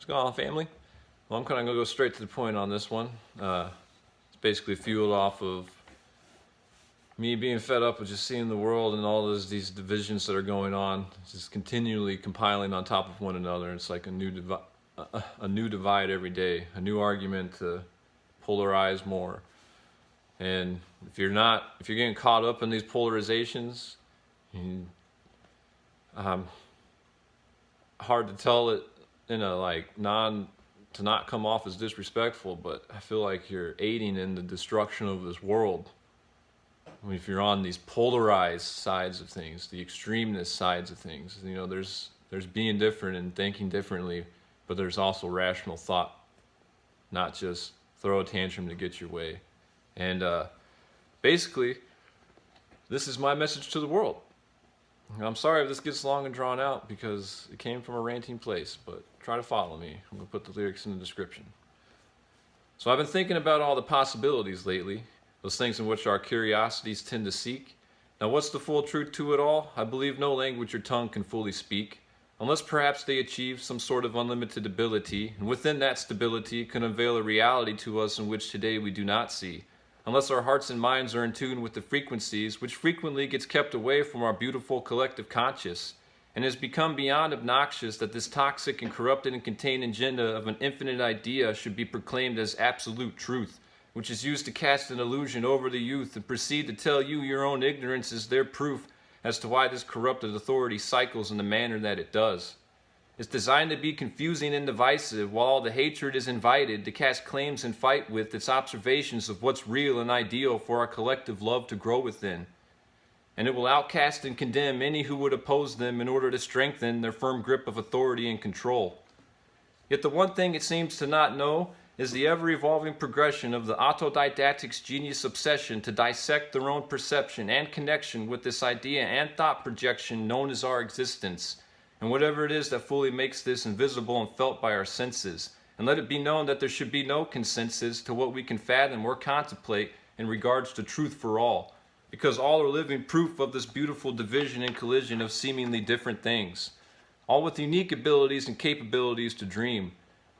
going on, family? Well, I'm kind of going to go straight to the point on this one. It's basically fueled off of me being fed up with just seeing the world and all these divisions that are going on, just continually compiling on top of one another. It's like a new divide every day, a new argument to polarize more. And if you're getting caught up in these polarizations, hard to tell it in a to not come off as disrespectful, but I feel like you're aiding in the destruction of this world. I mean, if you're on these polarized sides of things, the extremist sides of things, there's being different and thinking differently, but there's also rational thought, not just throw a tantrum to get your way. And basically, this is my message to the world. I'm sorry if this gets long and drawn out because it came from a ranting place, but try to follow me. I'm going to put the lyrics in the description. So I've been thinking about all the possibilities lately, those things in which our curiosities tend to seek. Now, what's the full truth to it all? I believe no language or tongue can fully speak, unless perhaps they achieve some sort of unlimited ability, and within that stability can unveil a reality to us in which today we do not see, unless our hearts and minds are in tune with the frequencies, which frequently gets kept away from our beautiful collective conscious, and has become beyond obnoxious that this toxic and corrupted and contained agenda of an infinite idea should be proclaimed as absolute truth, which is used to cast an illusion over the youth and proceed to tell you your own ignorance is their proof as to why this corrupted authority cycles in the manner that it does. It's designed to be confusing and divisive, while all the hatred is invited to cast claims and fight with its observations of what's real and ideal for our collective love to grow within. And it will outcast and condemn any who would oppose them in order to strengthen their firm grip of authority and control. Yet the one thing it seems to not know is the ever-evolving progression of the autodidactic's genius obsession to dissect their own perception and connection with this idea and thought projection known as our existence, and whatever it is that fully makes this invisible and felt by our senses, and let it be known that there should be no consensus to what we can fathom or contemplate in regards to truth for all, because all are living proof of this beautiful division and collision of seemingly different things, all with unique abilities and capabilities to dream,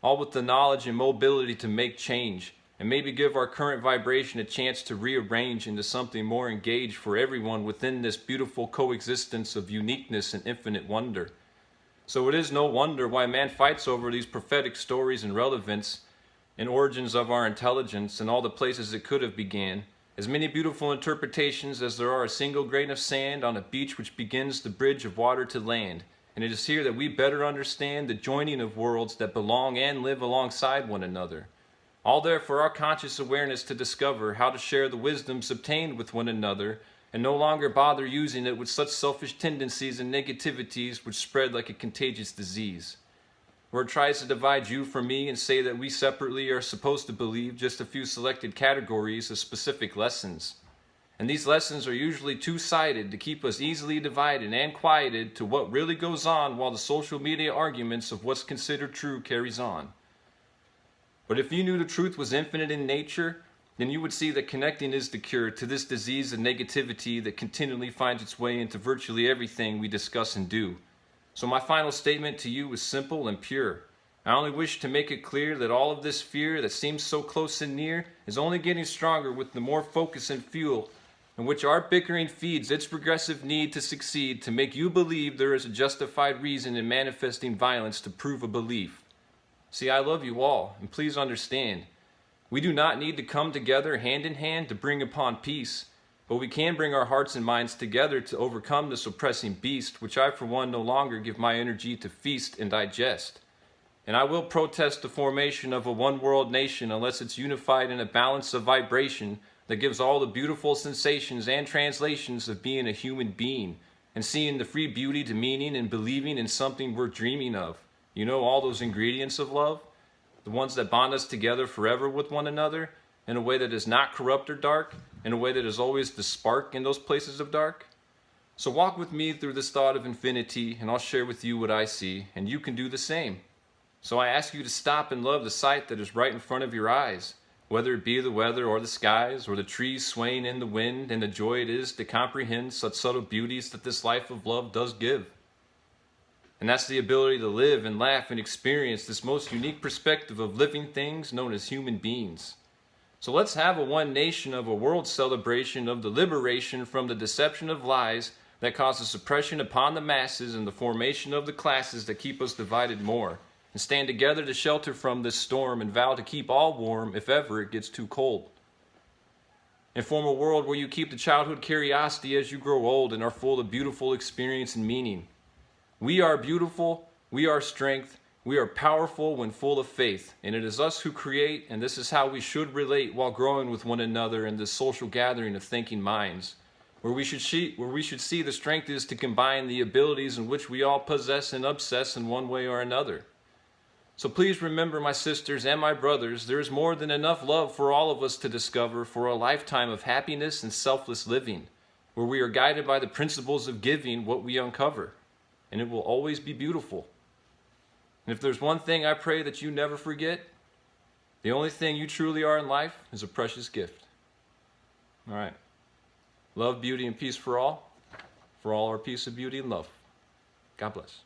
all with the knowledge and mobility to make change, and maybe give our current vibration a chance to rearrange into something more engaged for everyone within this beautiful coexistence of uniqueness and infinite wonder. So it is no wonder why man fights over these prophetic stories and relevance and origins of our intelligence and all the places it could have began, as many beautiful interpretations as there are a single grain of sand on a beach which begins the bridge of water to land. And it is here that we better understand the joining of worlds that belong and live alongside one another. All there for our conscious awareness to discover how to share the wisdoms obtained with one another and no longer bother using it with such selfish tendencies and negativities which spread like a contagious disease. Where it tries to divide you from me and say that we separately are supposed to believe just a few selected categories of specific lessons. And these lessons are usually two-sided to keep us easily divided and quieted to what really goes on while the social media arguments of what's considered true carries on. But if you knew the truth was infinite in nature, then you would see that connecting is the cure to this disease of negativity that continually finds its way into virtually everything we discuss and do. So my final statement to you is simple and pure. I only wish to make it clear that all of this fear that seems so close and near is only getting stronger with the more focus and fuel in which our bickering feeds its progressive need to succeed to make you believe there is a justified reason in manifesting violence to prove a belief. See, I love you all, and please understand, we do not need to come together hand in hand to bring upon peace, but we can bring our hearts and minds together to overcome this oppressing beast, which I for one no longer give my energy to feast and digest. And I will protest the formation of a one-world nation unless it's unified in a balance of vibration that gives all the beautiful sensations and translations of being a human being and seeing the free beauty to meaning and believing in something worth dreaming of. You know, all those ingredients of love, the ones that bond us together forever with one another in a way that is not corrupt or dark, in a way that is always the spark in those places of dark. So walk with me through this thought of infinity, and I'll share with you what I see, and you can do the same. So I ask you to stop and love the sight that is right in front of your eyes, whether it be the weather or the skies, or the trees swaying in the wind, and the joy it is to comprehend such subtle beauties that this life of love does give. And that's the ability to live and laugh and experience this most unique perspective of living things known as human beings. So let's have a one nation of a world celebration of the liberation from the deception of lies that causes suppression upon the masses and the formation of the classes that keep us divided more, and stand together to shelter from this storm and vow to keep all warm if ever it gets too cold. And form a world where you keep the childhood curiosity as you grow old and are full of beautiful experience and meaning. We are beautiful, we are strength, we are powerful when full of faith, and it is us who create, and this is how we should relate while growing with one another in this social gathering of thinking minds, where we should see the strength is to combine the abilities in which we all possess and obsess in one way or another. So please remember, my sisters and my brothers, there is more than enough love for all of us to discover for a lifetime of happiness and selfless living, where we are guided by the principles of giving what we uncover. And it will always be beautiful. And if there's one thing I pray that you never forget, the only thing you truly are in life is a precious gift. All right. Love, beauty, and peace for all our peace of beauty and love. God bless.